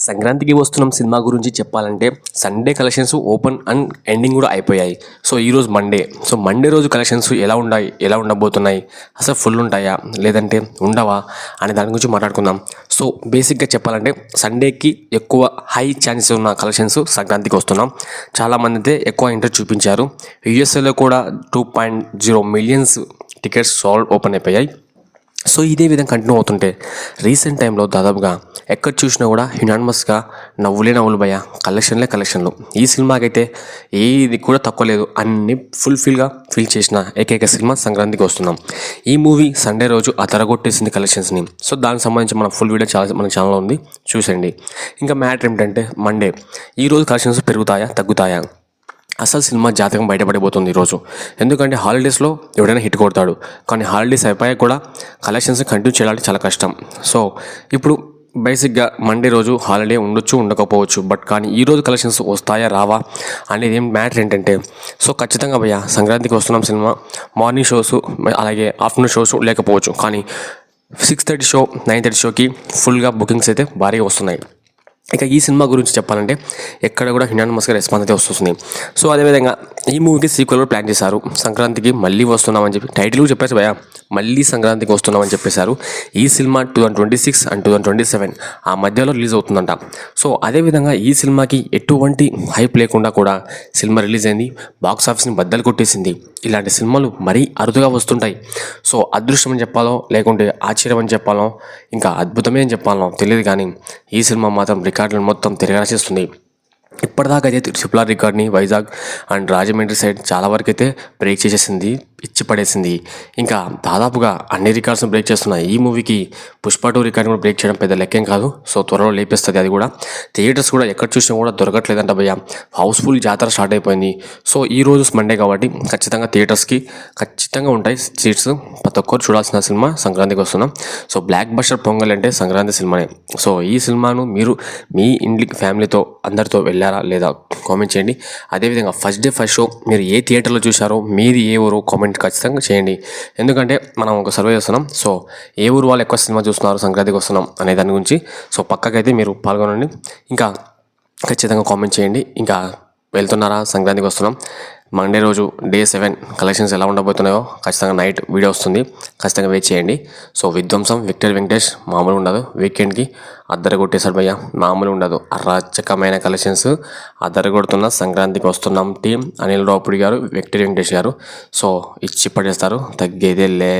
సంక్రాంతికి వస్తున్నాం సినిమా గురించి చెప్పాలంటే Sunday collections open and ending కూడా అయిపోయాయి. సో ఈరోజు మండే. సో మండే రోజు కలెక్షన్స్ ఎలా ఉండబోతున్నాయి, అసలు ఫుల్ ఉంటాయా లేదంటే ఉండవా అనే దాని గురించి మాట్లాడుకుందాం. సో బేసిక్గా చెప్పాలంటే సండేకి ఎక్కువ హై ఛాన్సెస్ ఉన్న కలెక్షన్స్ సంక్రాంతికి వస్తున్నాం. చాలామంది అయితే ఎక్కువ ఇంట్రెస్ట్ చూపించారు. యూఎస్ఏలో కూడా 2.0 మిలియన్స్ టికెట్స్ ఓపెన్ అయిపోయాయి. సో ఇదే విధంగా కంటిన్యూ అవుతుంటే రీసెంట్ టైంలో దాదాపుగా ఎక్కడ చూసినా కూడా యునానిమస్గా నవ్వులు భయ కలెక్షన్లు. ఈ సినిమాకైతే ఏది కూడా తక్కువ లేదు, అన్ని ఫుల్ఫిల్గా ఫీల్ చేసిన ఏకైక సినిమా సంక్రాంతికి వస్తున్నాం. ఈ మూవీ సండే రోజు అదరగొట్టేసింది కలెక్షన్స్ని. సో దానికి సంబంధించి మన ఫుల్ వీడియో మన ఛానల్లో ఉంది, చూసండి. ఇంకా మ్యాటర్ ఏమిటంటే మండే ఈరోజు కలెక్షన్స్ పెరుగుతాయా తగ్గుతాయా, అసలు సినిమా జాతకం బయటపడిపోతుంది ఈరోజు. ఎందుకంటే హాలిడేస్లో ఎవడైనా హిట్ కొడతాడు, కానీ హాలిడేస్ అయిపోయాక కూడా కలెక్షన్స్ కంటిన్యూ చేయాలంటే చాలా కష్టం. సో ఇప్పుడు బేసిక్గా మండే రోజు హాలిడే ఉండొచ్చు ఉండకపోవచ్చు, బట్ కానీ ఈరోజు కలెక్షన్స్ వస్తాయా రావా అనేది ఏం మ్యాటర్ ఏంటంటే, సో ఖచ్చితంగా భయ్య సంక్రాంతికి వస్తున్నాం సినిమా మార్నింగ్ షోస్ అలాగే ఆఫ్టర్నూన్ షోస్ లేకపోవచ్చు, కానీ 6:30 షో 9:30 షోకి ఫుల్గా బుకింగ్స్ అయితే భారీగా వస్తున్నాయి. ఇక ఈ సినిమా గురించి చెప్పాలంటే ఎక్కడ కూడా యునానిమస్గా రెస్పాన్స్ అయితే వస్తుంది. సో అదేవిధంగా ఈ మూవీకి సీక్వెల్ కూడా ప్లాన్ చేశారు. సంక్రాంతికి మళ్ళీ వస్తున్నామని చెప్పి టైటిల్ కూడా చెప్పేసి భయ్యా మళ్ళీ సంక్రాంతికి వస్తున్నామని చెప్పేశారు. ఈ సినిమా 2026 అండ్ 2027 ఆ మధ్యలో రిలీజ్ అవుతుందంట. సో అదేవిధంగా ఈ సినిమాకి ఎటువంటి హైప్ లేకుండా కూడా సినిమా రిలీజ్ అయింది, బాక్స్ ఆఫీస్ని బద్దలు కొట్టేసింది. ఇలాంటి సినిమాలు మరీ అరుదుగా వస్తుంటాయి. సో అదృష్టం అని చెప్పాలో లేకుంటే ఆశ్చర్యం అని చెప్పాలో ఇంకా అద్భుతమే అని చెప్పాలో తెలియదు, కానీ ఈ సినిమా మాత్రం రికార్డులను మొత్తం తిరగరాసేస్తుంది. ఇప్పటిదాకా అయితే RRR రికార్డ్ని వైజాగ్ అండ్ రాజమండ్రి సైడ్ చాలా వరకు అయితే బ్రేక్ చేసేసింది, ఇచ్చి పడేసింది. ఇంకా దాదాపుగా అన్ని రికార్డ్స్ని బ్రేక్ చేస్తున్నాయి. ఈ మూవీకి పుష్ప 2 రికార్డ్ని కూడా బ్రేక్ చేయడం పెద్ద లెక్కేం కాదు. సో త్వరలో లేపేస్తుంది అది కూడా. థియేటర్స్ కూడా ఎక్కడ చూసినా కూడా దొరకట్లేదంట భయ్య, హౌస్ఫుల్ జాతర స్టార్ట్ అయిపోయింది. సో ఈ రోజు మండే కాబట్టి ఖచ్చితంగా థియేటర్స్కి ఖచ్చితంగా ఉంటాయి సీట్స్. ప్రతి ఒక్కరు చూడాల్సిన సినిమా సంక్రాంతికి వస్తున్నాం. సో బ్లాక్ బస్టర్ పొంగల్ అంటే సంక్రాంతి సినిమానే. సో ఈ సినిమాను మీరు మీ ఇంటికి ఫ్యామిలీతో అందరితో వెళ్ళారా లేదా కామెంట్ చేయండి. అదేవిధంగా ఫస్ట్ డే ఫస్ట్ షో మీరు ఏ థియేటర్లో చూసారో, మీది ఏ ఊరు కామెంట్ ఖచ్చితంగా చేయండి. ఎందుకంటే మనం ఒక సర్వే చేస్తున్నాం. సో ఏ ఊరు వాళ్ళు ఎక్కువ సినిమా చూస్తున్నారు సంక్రాంతికి వస్తున్నాం అనే దాని గురించి సో పక్కకైతే మీరు పాల్గొనండి. ఇంకా ఖచ్చితంగా కామెంట్ చేయండి. ఇంకా వెళ్తున్నారా సంక్రాంతికి వస్తున్నాం మండే రోజు డే 7 కలెక్షన్స్ ఎలా ఉండబోతున్నాయో ఖచ్చితంగా నైట్ వీడియో వస్తుంది, ఖచ్చితంగా వెయిట్ చేయండి. సో విధ్వంసం విక్టర్ వెంకటేష్ మామూలు ఉండదు, వీకెండ్కి అద్దరగొట్టేశాడు భయ్య, మామూలు ఉండదు. అరాచకమైన కలెక్షన్స్ అద్దరగొడుతున్న సంక్రాంతికి వస్తున్నాం టీం అనిల్ రావుపూడి గారు, విక్టర్ వెంకటేష్ గారు. సో ఇచ్చి పడేస్తారు, తగ్గేదే లే.